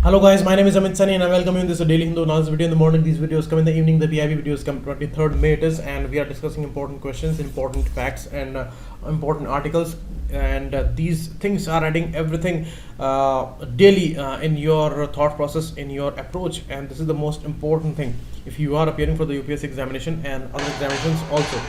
Hello guys, my name is Amit Sani and I welcome you in this Daily Hindu analysis video in the morning. These videos come in the evening. The PIB videos come 23rd May it is, and we are discussing important questions, important facts and important articles, and these things are adding everything daily in your thought process, in your approach, and this is the most important thing if you are appearing for the UPSC examination and other examinations also.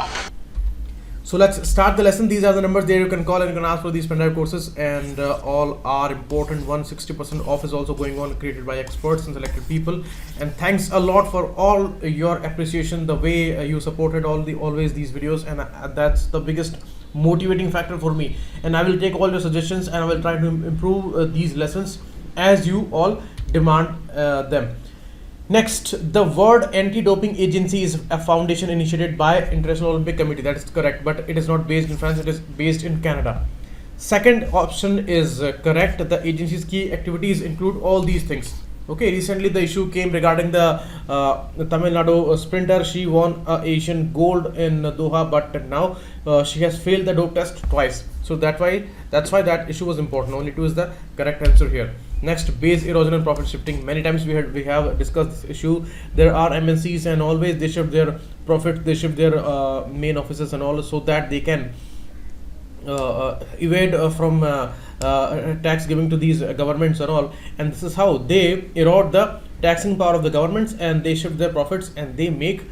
So let's start the lesson. These are the numbers there you can call and you can ask for these pendrive courses, and all are important. 160% off is also going on, created by experts and selected people. And thanks a lot for all your appreciation, the way you supported always these videos, and that's the biggest motivating factor for me. And I will take all your suggestions and I will try to improve these lessons as you all demand them. Next, the word Anti-Doping Agency is a foundation initiated by International Olympic Committee. That is correct, but it is not based in France, it is based in Canada. Second option is correct. The agency's key activities include all these things. Okay, recently the issue came regarding the Tamil Nadu sprinter. She won Asian gold in Doha, but now she has failed the dope test twice. So that's why that issue was important. Only 2 is the correct answer here. Next, base erosion and profit shifting. Many times we have discussed this issue. There are MNCs and always they shift their profit, they shift their main offices and all, so that they can evade from tax giving to these governments and all, and this is how they erode the taxing power of the governments, and they shift their profits and they make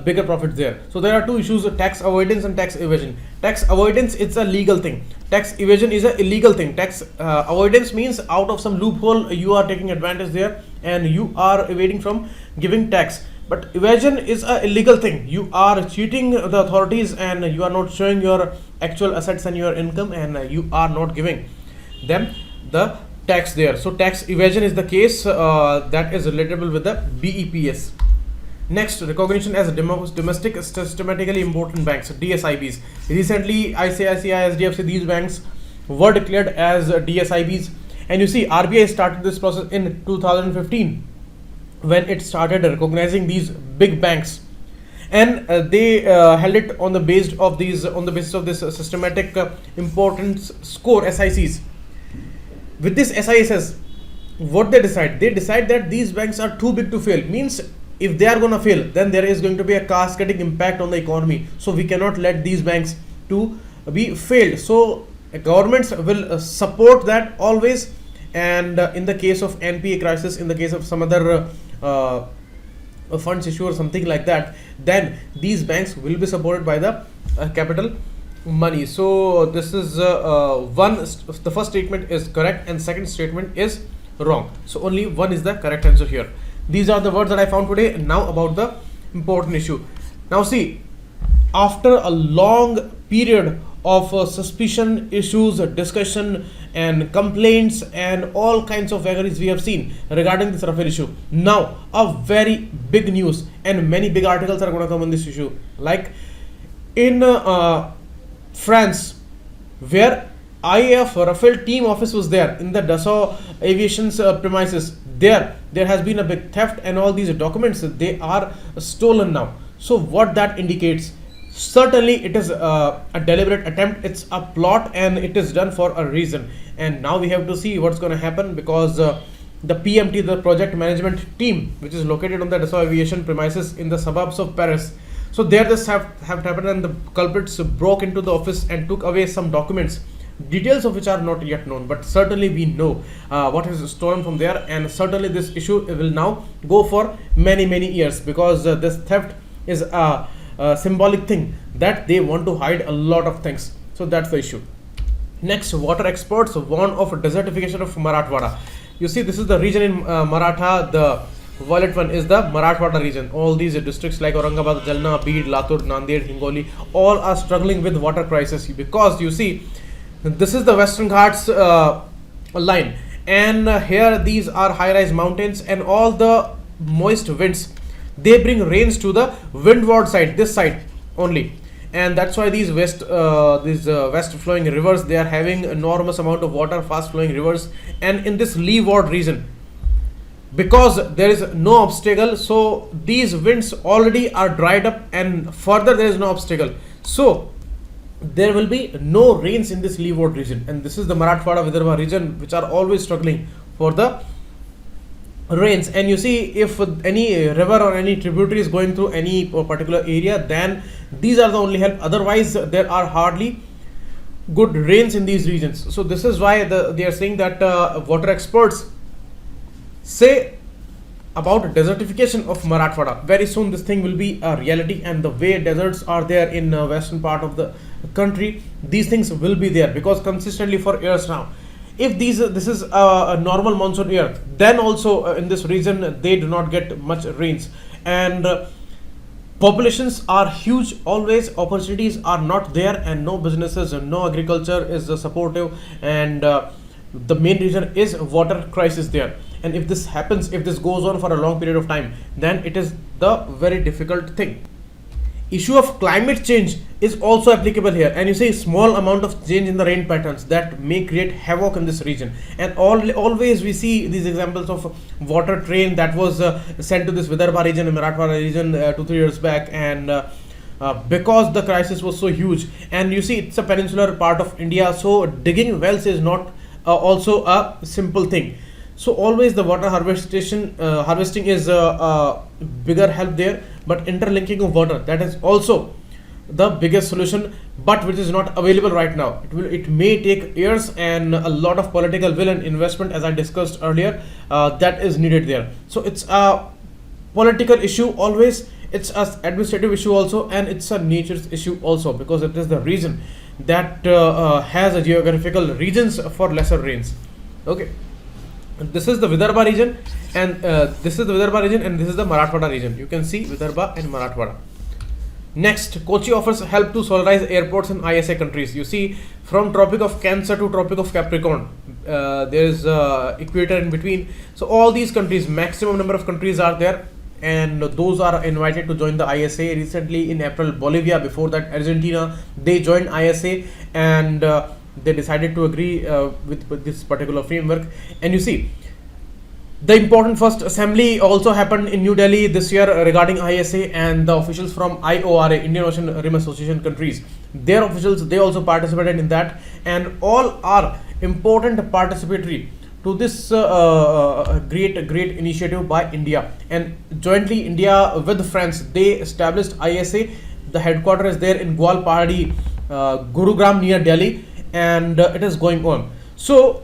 bigger profits there. So there are 2 issues: tax avoidance and tax evasion. Tax avoidance, it's a legal thing. Tax evasion is an illegal thing. Tax avoidance means out of some loophole you are taking advantage there and you are evading from giving tax. But evasion is a illegal thing. You are cheating the authorities and you are not showing your actual assets and your income, and you are not giving them the tax there. So tax evasion is the case that is relatable with the BEPS. Next, recognition as domestic systematically important banks, DSIBs. Recently, ICICI, SDFC, these banks were declared as DSIBs, and you see RBI started this process in 2015 when it started recognizing these big banks, and they held it on the basis of this systematic importance score, SICs. With this SISs, what they decide that these banks are too big to fail. Means if they are going to fail, then there is going to be a cascading impact on the economy. So we cannot let these banks to be failed. So governments will support that always. And in the case of NPA crisis, in the case of some other funds issue or something like that, then these banks will be supported by the capital money. So this is the first statement is correct and second statement is wrong. So only one is the correct answer here. These are the words that I found today. Now about the important issue. Now see, after a long period of suspicion, issues, discussion and complaints and all kinds of vagaries we have seen regarding this Rafale issue, now a very big news and many big articles are going to come on this issue. Like in France, where IAF Rafale team office was there in the Dassault Aviation's premises, there has been a big theft, and all these documents, they are stolen now. So what that indicates? Certainly it is a deliberate attempt, it's a plot, and it is done for a reason. And now we have to see what's going to happen, because the PMT, the project management team, which is located on the Dassault Aviation premises in the suburbs of Paris, so there this have happened, and the culprits broke into the office and took away some documents, details of which are not yet known, but certainly we know what is stolen from there. And certainly this issue will now go for many years, because this theft is a symbolic thing that they want to hide a lot of things. So that's the issue. Next, water experts warn of desertification of Marathwada. You see, this is the region in Maratha. The violet one is the Marathwada region. All these districts like Aurangabad, Jalna, Beed, Latur, Nanded, Hingoli, all are struggling with water crisis, because you see, this is the Western Ghats line, and here these are high-rise mountains, and all the moist winds, they bring rains to the windward side, this side only, and that's why these west flowing rivers, they are having enormous amount of water, fast flowing rivers. And in this leeward region, because there is no obstacle, so these winds already are dried up, and further there is no obstacle, so there will be no rains in this leeward region. And this is the Marathwada Vidarbha region, which are always struggling for the rains, and you see if any river or any tributary is going through any particular area, then these are the only help, otherwise there are hardly good rains in these regions. So this is why they are saying that water experts say about desertification of Marathwada. Very soon this thing will be a reality, and the way deserts are there in western part of the country, these things will be there because consistently for years now. If this is a normal monsoon year, then also in this region they do not get much rains, and populations are huge, always opportunities are not there, and no businesses and no agriculture is supportive, and the main reason is water crisis there. And if this happens, if this goes on for a long period of time, then it is the very difficult thing. Issue of climate change is also applicable here, and you see small amount of change in the rain patterns that may create havoc in this region. And always we see these examples of water train that was sent to this Vidarbha region and Marathwada region 2-3 years back, and because the crisis was so huge, and you see it's a peninsular part of India, so digging wells is not also a simple thing. So always the water harvesting is a bigger help there, but interlinking of water, that is also the biggest solution, but which is not available right now. It may take years and a lot of political will and investment, as I discussed earlier, that is needed there. So it's a political issue always, it's an administrative issue also, and it's a nature's issue also, because it is the region that has a geographical regions for lesser rains. Okay, this is the Vidarbha region, and this is the Marathwada region. You can see Vidarbha and Marathwada. Next, Kochi offers help to solarize airports in ISA countries. You see, from Tropic of Cancer to Tropic of Capricorn, there is equator in between. So all these countries, maximum number of countries are there, and those are invited to join the ISA. Recently in April, Bolivia, before that Argentina, they joined ISA, and they decided to agree with this particular framework. And you see, the important first assembly also happened in New Delhi this year regarding ISA, and the officials from IORA, Indian Ocean Rim Association countries, their officials, they also participated in that, and all are important participatory to this great initiative by India. And jointly India with France, they established ISA. The headquarters is there in Gwalpahadi, Gurugram near Delhi, and it is going on. So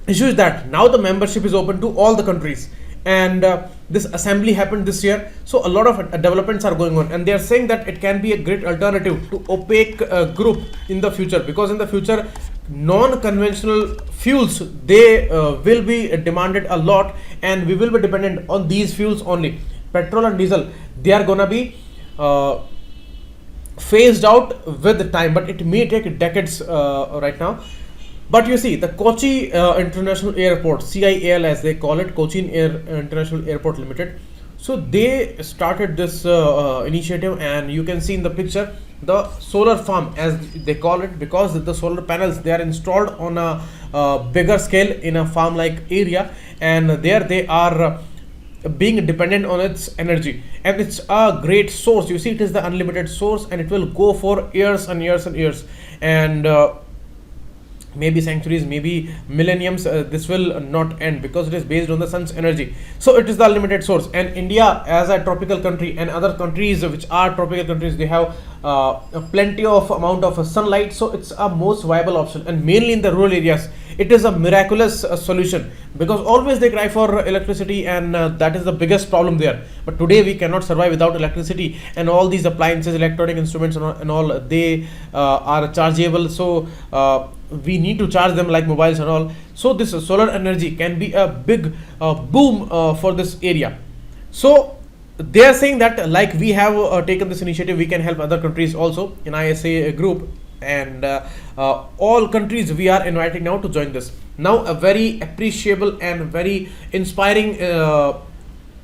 issue is that now the membership is open to all the countries, and this assembly happened this year, so a lot of developments are going on, and they are saying that it can be a great alternative to opaque group in the future, because in the future non-conventional fuels, they will be demanded a lot, and we will be dependent on these fuels only. Petrol and diesel, they are gonna be phased out with the time, but it may take decades right now. But you see, the Kochi International Airport, CIAL as they call it, Kochi International Airport Limited. So they started this initiative, and you can see in the picture the solar farm as they call it, because the solar panels, they are installed on a bigger scale in a farm like area, and there they are being dependent on its energy, and it's a great source. You see, it is the unlimited source, and it will go for years and years and years, and maybe centuries, maybe millenniums. This will not end because it is based on the sun's energy. So it is the unlimited source, and India as a tropical country, and other countries which are tropical countries, they have plenty of amount of sunlight, so it's a most viable option. And mainly in the rural areas, it is a miraculous solution, because always they cry for electricity, and that is the biggest problem there. But today we cannot survive without electricity, and all these appliances, electronic instruments and all, they are chargeable, so we need to charge them like mobiles and all. So this solar energy can be a big boom for this area. So they are saying that, like we have taken this initiative, we can help other countries also in ISA group, and all countries we are inviting now to join this. Now a very appreciable and very inspiring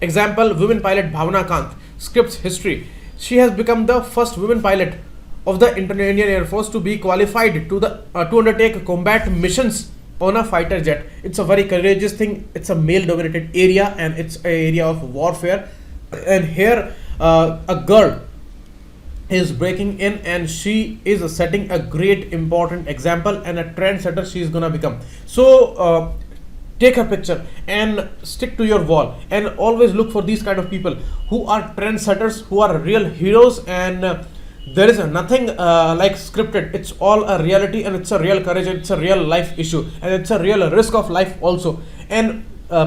example, women pilot Bhavna Kant, scripts history. She has become the first women pilot of the Indian Air Force to be qualified to undertake combat missions on a fighter jet. It's a very courageous thing. It's a male dominated area, and it's an area of warfare, and here a girl is breaking in, and she is setting a great important example, and a trendsetter she is gonna become. So take a picture and stick to your wall, and always look for these kind of people who are trendsetters, who are real heroes, and there is nothing like scripted. It's all a reality, and it's a real courage, and it's a real life issue, and it's a real risk of life also. And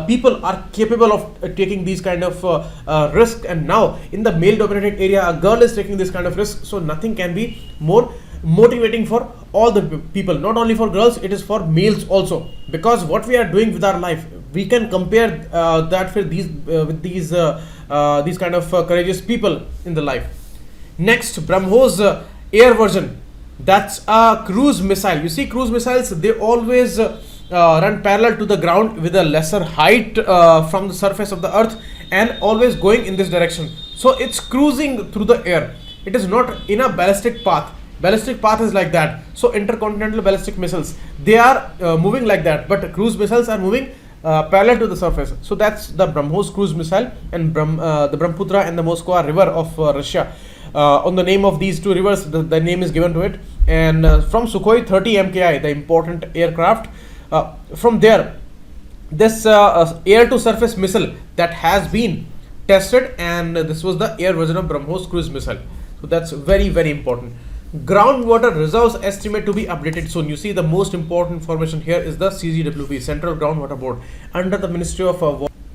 people are capable of taking these kind of risk. And now in the male dominated area, a girl is taking this kind of risk, so nothing can be more motivating for all the people, not only for girls, it is for males also, because what we are doing with our life, we can compare that with these kind of courageous people in the life. Next, BrahMos air version, that's a cruise missile. You see, cruise missiles, they always run parallel to the ground with a lesser height from the surface of the earth, and always going in this direction. So it's cruising through the air, it is not in a ballistic path. Ballistic path is like that. So intercontinental ballistic missiles, they are moving like that, but cruise missiles are moving parallel to the surface. So that's the BrahMos cruise missile, and the Brahmaputra and the Moskva river of Russia. On the name of these two rivers, the name is given to it. And from Sukhoi 30 MKI, the important aircraft, from there, this air to surface missile that has been tested, and this was the air version of BrahMos cruise missile. So that's very, very important. Groundwater reserves estimate to be updated soon. You see, the most important information here is the CGWB, Central Groundwater Board, under the Ministry of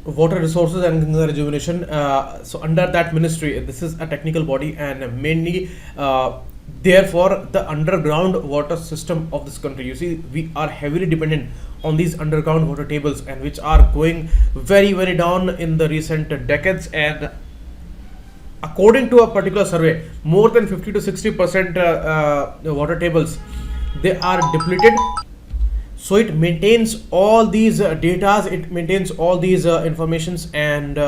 Water Resources and Rejuvenation. So under that ministry, this is a technical body, and mainly therefore the underground water system of this country. You see, we are heavily dependent on these underground water tables, and which are going very, very down in the recent decades. And according to a particular survey, more than 50 to 60% water tables, they are depleted. So it maintains all these data, it maintains all these informations, and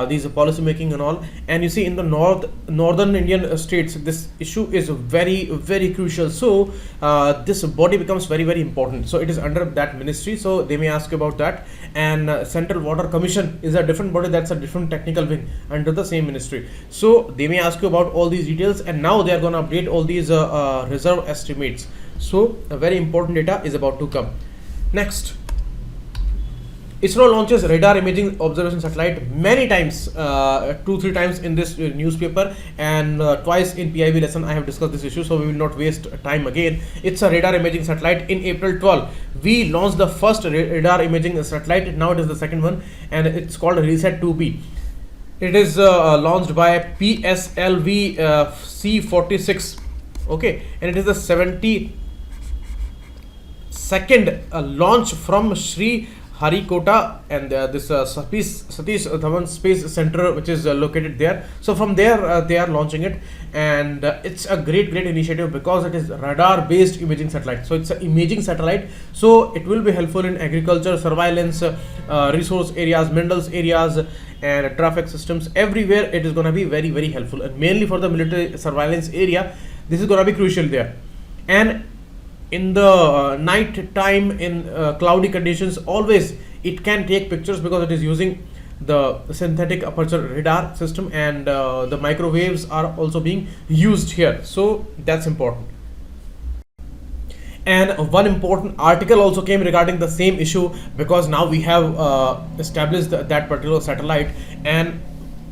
these policy making and all. And you see, in the northern Indian states, this issue is very, very crucial. So this body becomes very, very important. So it is under that ministry, so they may ask you about that. And Central Water Commission is a different body, that's a different technical wing under the same ministry. So they may ask you about all these details, and now they are going to update all these reserve estimates. So a very important data is about to come. Next, ISRO launches radar imaging observation satellite many times, 2-3 times in this newspaper, and twice in PIB lesson I have discussed this issue, so we will not waste time again. It's a radar imaging satellite. In April 12, we launched the first radar imaging satellite. Now it is the second one, and it's called Reset 2B. It is launched by PSLV C46. Okay, and it is the 72nd launch from Sri Harikota, and this Satish Dhawan Space Center, which is located there. So from there they are launching it, and it's a great initiative, because it is radar based imaging satellite. So it's an imaging satellite, so it will be helpful in agriculture, surveillance, resource areas, minerals areas, and traffic systems. Everywhere it is going to be very, very helpful, and mainly for the military surveillance area, this is going to be crucial there. And in the night time, in cloudy conditions, always it can take pictures, because it is using the synthetic aperture radar system, and the microwaves are also being used here. So that's important. And one important article also came regarding the same issue, because now we have established that particular satellite, and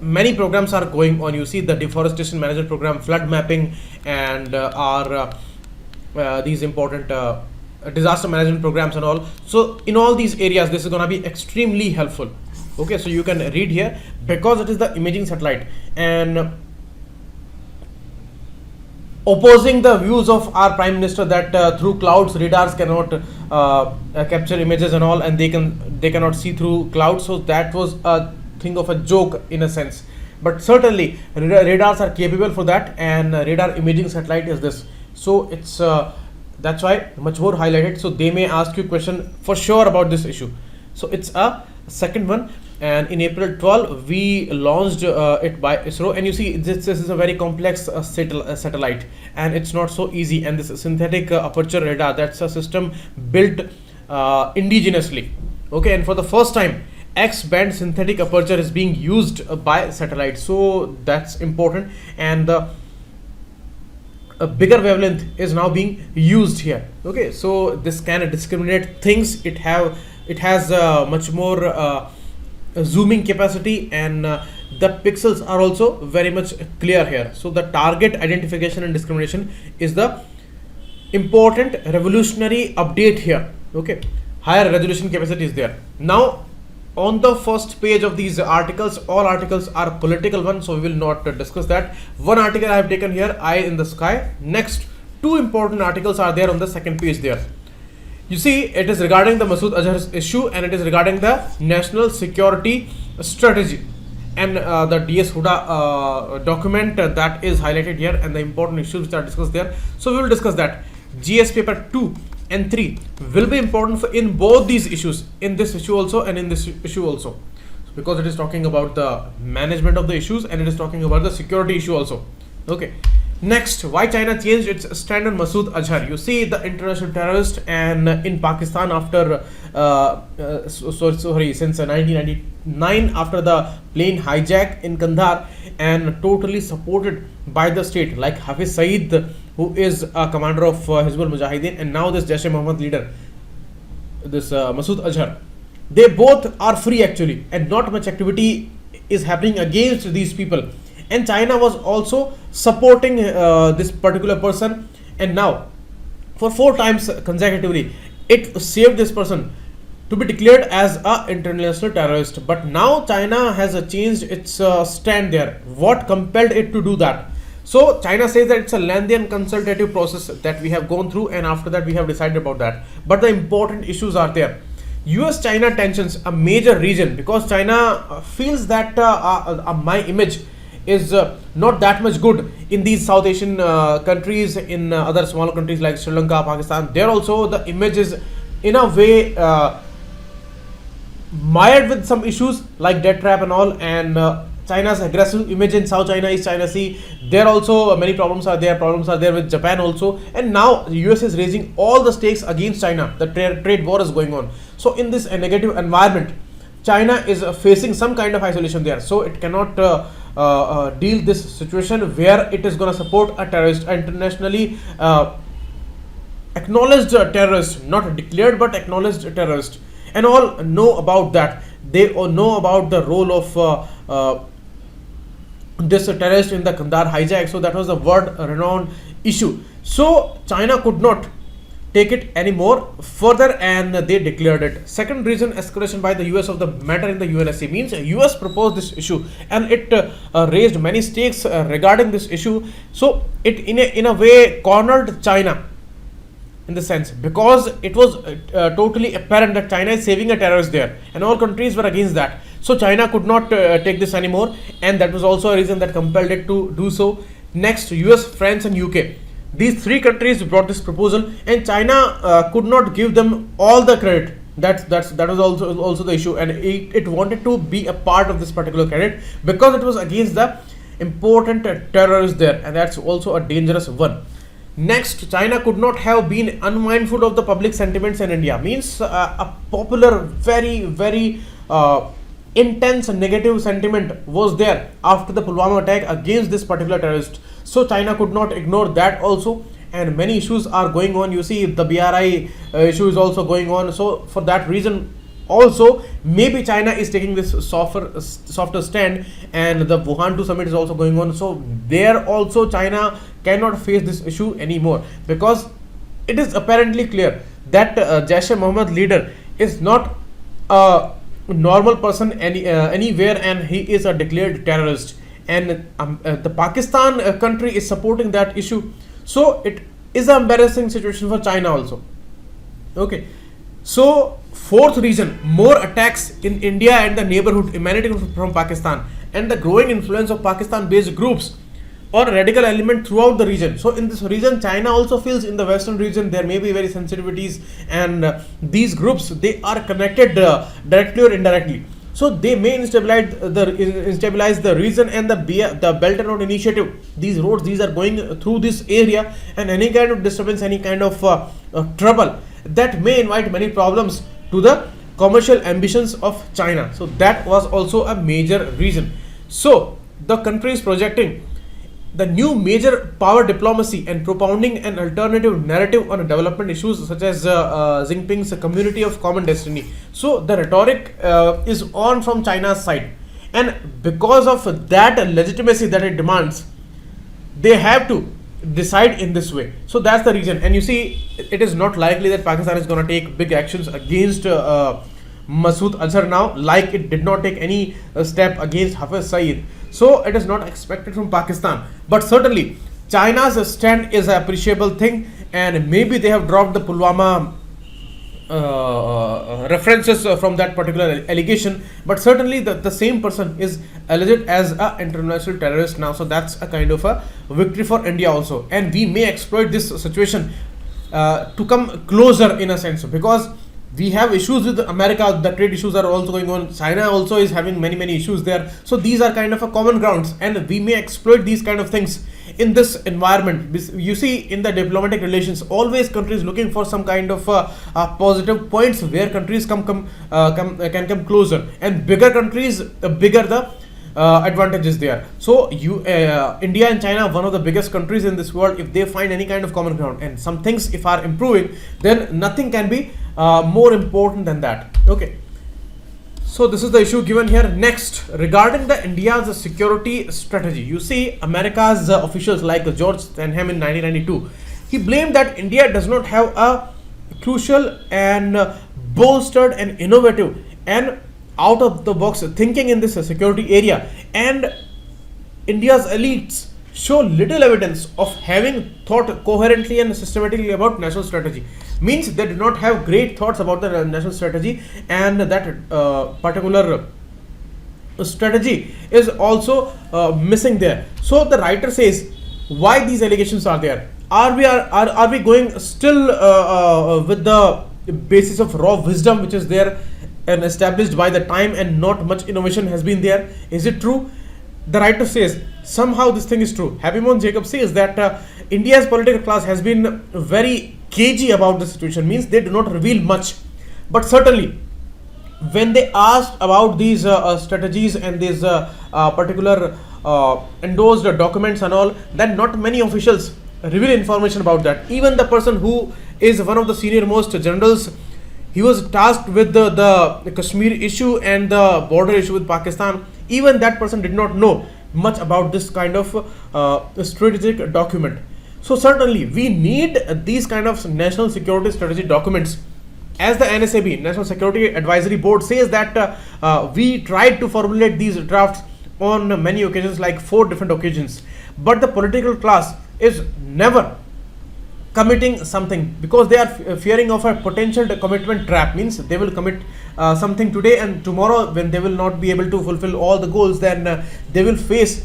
many programs are going on. You see, the deforestation management program, flood mapping, and these important disaster management programs and all. So in all these areas, this is going to be extremely helpful. Okay, so you can read here, because it is the imaging satellite, and opposing the views of our Prime Minister that through clouds radars cannot capture images and all, and they cannot see through clouds. So that was a thing of a joke in a sense, but certainly radars are capable for that, and radar imaging satellite is this. So it's that's why much more highlighted. So they may ask you question for sure about this issue. So it's a second one, and in April 12 we launched it by ISRO. And you see, this is a very complex satellite, and it's not so easy. And this synthetic aperture radar, that's a system built indigenously. Okay, and for the first time, X-band synthetic aperture is being used by satellite. So that's important, and a bigger wavelength is now being used here. Okay, so this can discriminate things. It have it has much more zooming capacity, and the pixels are also very much clear here. So the target identification and discrimination is the important revolutionary update here. Okay, higher resolution capacity is there. Now on the first page of these articles, all articles are political ones, so we will not discuss that. One article I have taken here, Eye in the Sky. Next, two important articles are there on the second page there. You see, it is regarding the Masood Azhar's issue, and it is regarding the national security strategy, and the DS Huda document that is highlighted here, and the important issues which are discussed there. So we will discuss that. GS paper 2 and 3 will be important for in both these issues, in this issue also and in this issue also, because it is talking about the management of the issues and it is talking about the security issue also. Okay. Next, why China changed its stand on Masood Azhar. You see, the international terrorist, and in Pakistan after since 1999, after the plane hijack in Kandahar, and totally supported by the state, like Hafiz Saeed, who is a commander of Hizbul Mujahideen, and now this Jaish-e-Mohammed leader, this Masood Azhar. They both are free actually, and not much activity is happening against these people. And China was also supporting this particular person, and now for 4 times consecutively it saved this person to be declared as a international terrorist. But now China has changed its stand there. What compelled it to do that? So China says that it's a lengthy and consultative process that we have gone through, and after that we have decided about that. But the important issues are there. US-China tensions, a major reason, because China feels that my image is not that much good in these South Asian countries, in other smaller countries like Sri Lanka, Pakistan. There also the image is in a way mired with some issues like death trap and all, and China's aggressive image in South China, East China Sea. There also many problems are there. Problems are there with Japan also, and now the US is raising all the stakes against China. The trade war is going on. So in this negative environment, China is facing some kind of isolation there. So it cannot deal this situation where it is going to support a terrorist, internationally acknowledged terrorist, not declared but acknowledged terrorist, and all know about that. They all know about the role of this terrorist in the Kandahar hijack. So that was a world renowned issue. So China could not take it anymore further, and they declared it. Second reason, escalation by the US of the matter in the UNSC, means US proposed this issue, and it raised many stakes regarding this issue. So it in a way cornered China in the sense, because it was totally apparent that China is saving a terrorist there, and all countries were against that. So China could not take this anymore, and that was also a reason that compelled it to do so. Next, US, France and UK. These 3 countries brought this proposal, and China could not give them all the credit. That was also the issue, and it wanted to be a part of this particular credit because it was against the important terrorists there, and that's also a dangerous one. Next, China could not have been unmindful of the public sentiments in India, means a popular, very intense negative sentiment was there after the Pulwama attack against this particular terrorist. So China could not ignore that also, and many issues are going on. You see, the BRI issue is also going on. So for that reason also, maybe China is taking this softer stand, and the Wuhan 2 summit is also going on. So there also China cannot face this issue anymore, because it is apparently clear that Jaish-e-Mohammed leader is not a normal person anywhere, and he is a declared terrorist, and the Pakistan country is supporting that issue. So it is an embarrassing situation for China also. Okay, so fourth reason, more attacks in India and the neighborhood emanating from Pakistan, and the growing influence of Pakistan based groups or radical element throughout the region. So in this region, China also feels in the western region there may be very sensitivities, and these groups, they are connected directly or indirectly. So they may instabilize the region, and the Belt and Road Initiative, these roads, these are going through this area, and any kind of disturbance, any kind of trouble, that may invite many problems to the commercial ambitions of China. So that was also a major reason. So the country is projecting the new major power diplomacy and propounding an alternative narrative on development issues such as Xi Jinping's community of common destiny. So the rhetoric is on from China's side, and because of that legitimacy that it demands, they have to decide in this way. So that's the reason. And you see, it is not likely that Pakistan is going to take big actions against Masood Azhar now, like it did not take any step against Hafiz Saeed. So it is not expected from Pakistan. But certainly China's stand is an appreciable thing, and maybe they have dropped the Pulwama references from that particular allegation, but certainly the same person is alleged as an international terrorist now. So that's a kind of a victory for India also, and we may exploit this situation to come closer in a sense, because we have issues with America. The trade issues are also going on. China also is having many issues there. So these are kind of a common grounds, and we may exploit these kind of things in this environment. You see, in the diplomatic relations, always countries looking for some kind of positive points where countries can come closer, and bigger countries, bigger the advantages there. So India and China, one of the biggest countries in this world, if they find any kind of common ground and some things if are improving, then nothing can be more important than that. Okay, so this is the issue given here. Next, regarding the India's security strategy, you see America's officials like George Stanham in 1992, he blamed that India does not have a crucial and bolstered and innovative and out of the box thinking in this security area, and India's elites show little evidence of having thought coherently and systematically about national strategy. Means they do not have great thoughts about the national strategy, and that particular strategy is also missing there. So the writer says, why these allegations are there? Are we going still with the basis of raw wisdom which is there and established by the time, and not much innovation has been there? Is it true? The writer says somehow this thing is true. Happy Mohan Jacob says that India's political class has been very cagey about the situation, means they do not reveal much. But certainly when they asked about these strategies and these particular endorsed documents and all, then not many officials reveal information about that. Even the person who is one of the senior most generals, he was tasked with the Kashmir issue and the border issue with Pakistan. Even that person did not know much about this kind of strategic document. So certainly we need these kind of national security strategy documents. As the NSAB, National Security Advisory Board, says that we tried to formulate these drafts on many occasions, like 4 different occasions, but the political class is never committing something, because they are fearing of a potential commitment trap. Means they will commit something today, and tomorrow when they will not be able to fulfill all the goals, then they will face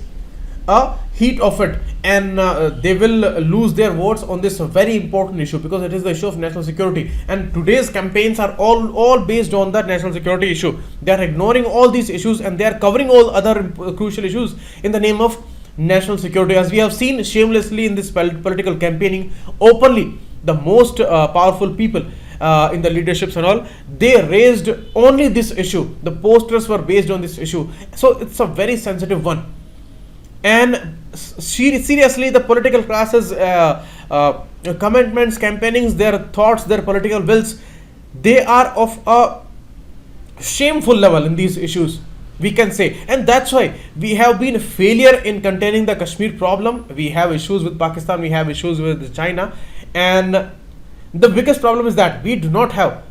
a heat of it, and they will lose their votes on this very important issue, because it is the issue of national security, and today's campaigns are all based on that national security issue. They are ignoring all these issues and they are covering all other crucial issues in the name of national security. As we have seen shamelessly in this political campaigning, openly the most powerful people in the leaderships and all, they raised only this issue. The posters were based on this issue, so it's a very sensitive one. And seriously, the political classes commitments, campaignings, their thoughts, their political wills, they are of a shameful level in these issues, we can say. And that's why we have been a failure in containing the Kashmir problem. We have issues with Pakistan, we have issues with China, and the biggest problem is that we do not have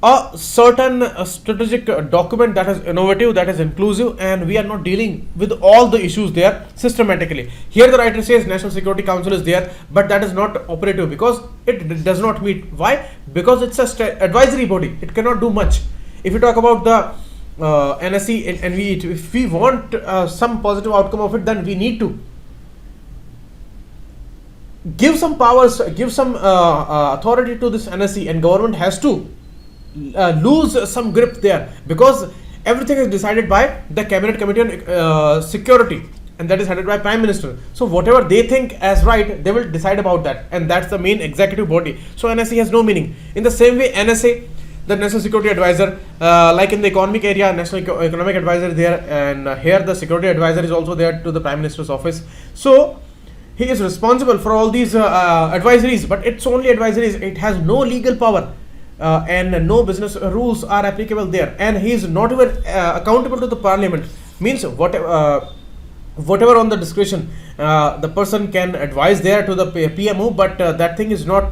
a certain strategic document that is innovative, that is inclusive, and we are not dealing with all the issues there systematically. Here the writer says National Security Council is there, but that is not operative because it does not meet. Why? Because it's a advisory body, it cannot do much. If you talk about the NSC and if we want some positive outcome of it, then we need to give some powers, give some authority to this NSC, and government has to lose some grip there, because everything is decided by the Cabinet Committee on Security, and that is headed by Prime Minister. So whatever they think as right, they will decide about that, and that's the main executive body. So NSC has no meaning. In the same way, NSA, the National Security Advisor, like in the economic area, National Economic Advisor there, and here the Security Advisor is also there to the Prime Minister's office. So he is responsible for all these advisories, but it's only advisories. It has no legal power. And no business rules are applicable there, and he is not even accountable to the parliament. Means whatever on the discretion the person can advise there to the PMO, but that thing is not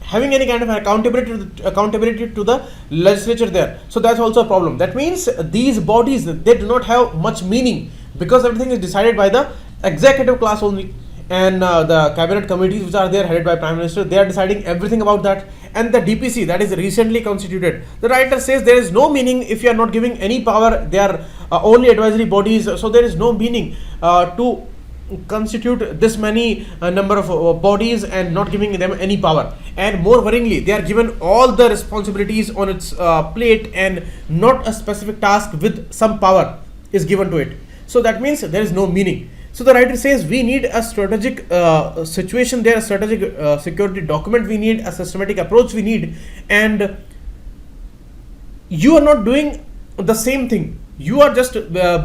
having any kind of accountability to the legislature there. So that's also a problem. That means these bodies, they do not have much meaning, because everything is decided by the executive class only, and the cabinet committees which are there headed by Prime Minister, they are deciding everything about that. And the DPC that is recently constituted, the writer says there is no meaning if you are not giving any power. They are only advisory bodies, so there is no meaning to constitute this many number of bodies and not giving them any power. And more worryingly, they are given all the responsibilities on its plate, and not a specific task with some power is given to it. So that means there is no meaning. So the writer says we need a strategic situation there, a strategic security document we need, a systematic approach we need, and you are not doing the same thing. You are just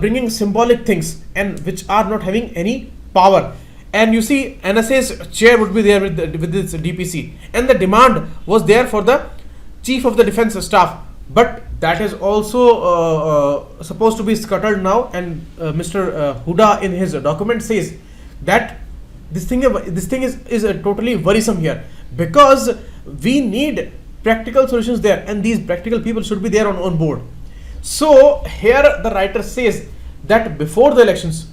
bringing symbolic things, and which are not having any power. And you see, NSA's chair would be there with this DPC, and the demand was there for the Chief of the Defence Staff, but that is also supposed to be scuttled now. And Mr. Huda in his document says that this thing is totally worrisome here, because we need practical solutions there, and these practical people should be there on board. So here the writer says that before the elections,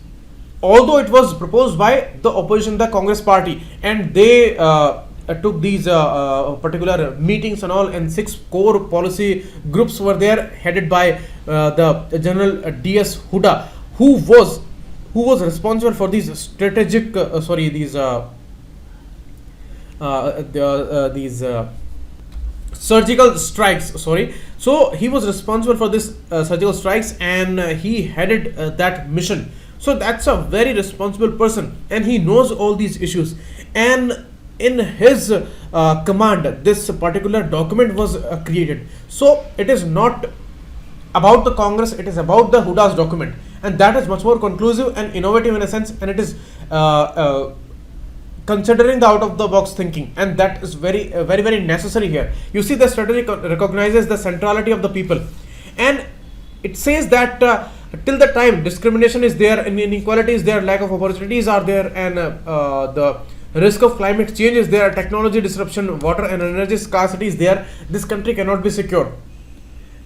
although it was proposed by the opposition, the Congress party, and they took these particular meetings and all, and 6 core policy groups were there headed by the General DS Huda, who was responsible for these strategic surgical strikes. So he was responsible for this surgical strikes, and he headed that mission. So that's a very responsible person, and he knows all these issues. And in his command, this particular document was created. So it is not about the Congress, it is about the Huda's document, and that is much more conclusive and innovative in a sense, and it is considering the out of the box thinking, and that is very necessary here. You see, the strategy recognizes the centrality of the people, and it says that till the time discrimination is there, inequality is there, lack of opportunities are there, and the risk of climate change is there, technology disruption, water and energy scarcity is there, this country cannot be secure,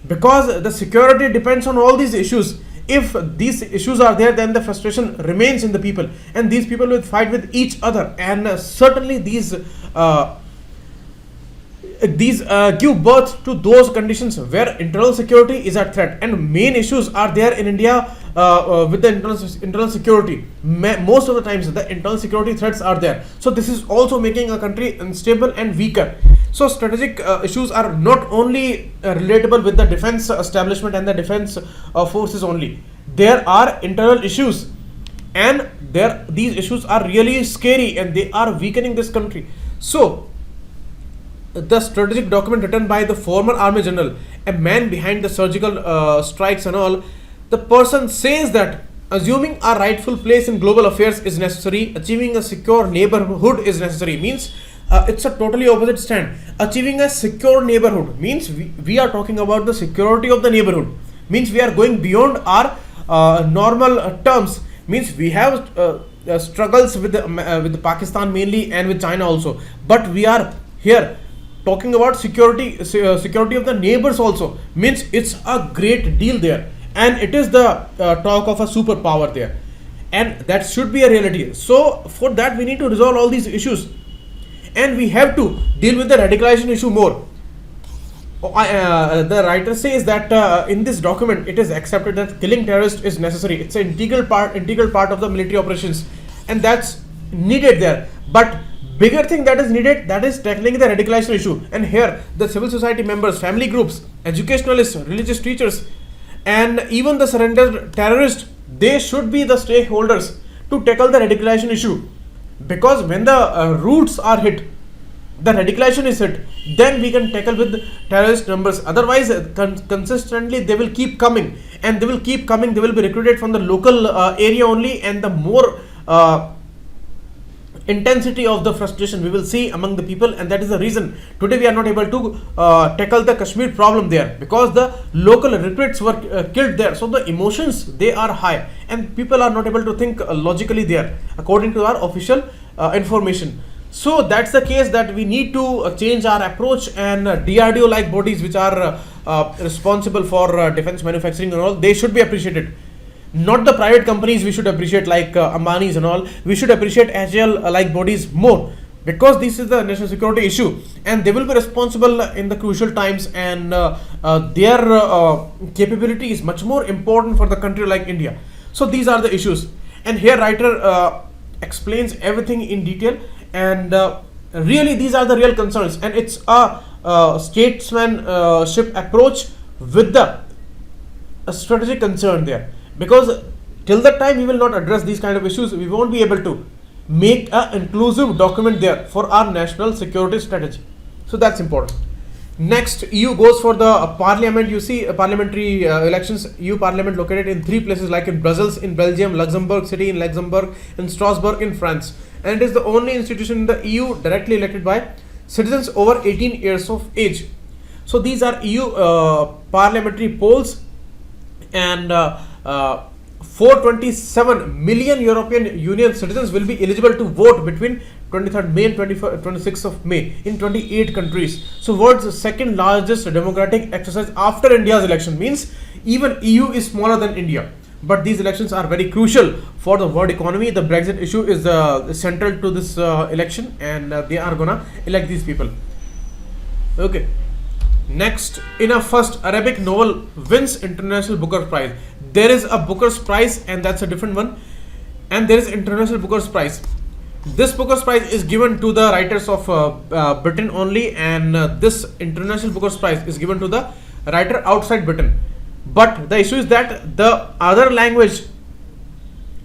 because the security depends on all these issues. If these issues are there, then the frustration remains in the people, and these people will fight with each other, and certainly these give birth to those conditions where internal security is at threat, and main issues are there in India with the internal security. Most of the times the internal security threats are there, so this is also making a country unstable and weaker. So strategic issues are not only relatable with the defense establishment and the defense forces only. There are internal issues, and these issues are really scary, and they are weakening this country. So the strategic document written by the former army general, a man behind the surgical strikes and all, the person says that assuming a rightful place in global affairs is necessary, achieving a secure neighborhood is necessary. Means it's a totally opposite stand. Achieving a secure neighborhood means we are talking about the security of the neighborhood, means we are going beyond our normal terms. Means we have struggles with Pakistan mainly, and with China also, but we are here talking about security of the neighbors also. Means it's a great deal there, and it is the talk of a superpower there, and that should be a reality. So for that we need to resolve all these issues, and we have to deal with the radicalization issue more. The writer says that in this document it is accepted that killing terrorists is necessary. It's an integral part of the military operations, and that's needed there. But bigger thing that is needed, that is tackling the radicalization issue. And here the civil society members, family groups, educationalists, religious teachers, and even the surrendered terrorists, they should be the stakeholders to tackle the radicalization issue, because when the roots are hit, the radicalization is hit, then we can tackle with terrorist numbers. Otherwise consistently they will keep coming, and they will be recruited from the local area only, and the more intensity of the frustration we will see among the people, and that is the reason today we are not able to tackle the Kashmir problem there, because the local recruits were killed there. So the emotions, they are high, and people are not able to think logically there according to our official information. So that's the case that we need to change our approach, and DRDO like bodies which are responsible for defense manufacturing and all, they should be appreciated. Not the private companies we should appreciate, like Ambani's and all. We should appreciate agile like bodies more, because this is the national security issue, and they will be responsible in the crucial times, and their capability is much more important for the country like India. So these are the issues, and here writer explains everything in detail, and really these are the real concerns, and it's a statesmanship approach with the strategic concern there. Because till that time we will not address these kind of issues, we won't be able to make an inclusive document there for our national security strategy. So that's important. Next, EU goes for the parliament. You see parliamentary elections. EU parliament located in 3 places, like in Brussels in Belgium, Luxembourg City in Luxembourg, and Strasbourg in France. And it is the only institution in the EU directly elected by citizens over 18 years of age. So these are EU parliamentary polls, and 427 million European Union citizens will be eligible to vote between 23rd May and 26th of May in 28 countries. So world's second largest democratic exercise after India's election, means even EU is smaller than India. But these elections are very crucial for the world economy. The Brexit issue is central to this election, and they are gonna elect these people. Okay. Next, in a first Arabic novel wins International Booker Prize. There is a Booker's Prize, and that's a different one, and there is International Booker's Prize. This Booker's Prize is given to the writers of Britain only, and this International Booker's Prize is given to the writer outside Britain. But the issue is that the other language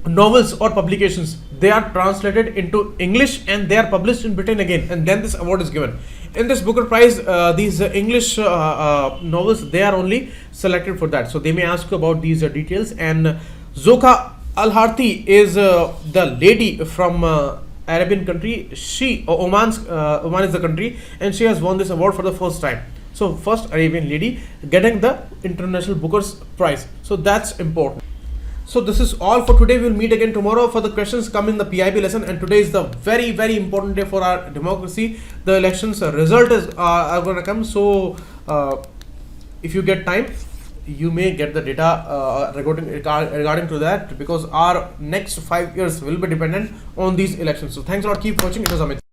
novels or publications, they are translated into English and they are published in Britain again, and then this award is given. In this Booker Prize, these English novels, they are only selected for that. So they may ask you about these details. And Zoka Al-Harthi is the lady from Arabian country. Oman is the country, and she has won this award for the first time. So first Arabian lady getting the International Booker's Prize. So that's important. So this is all for today. We will meet again tomorrow for the questions come in the PIB lesson, and today is the very, very important day for our democracy. The elections result is are going to come. So if you get time, you may get the data regarding to that, because our next 5 years will be dependent on these elections. So thanks a lot. Keep watching. It was Amit.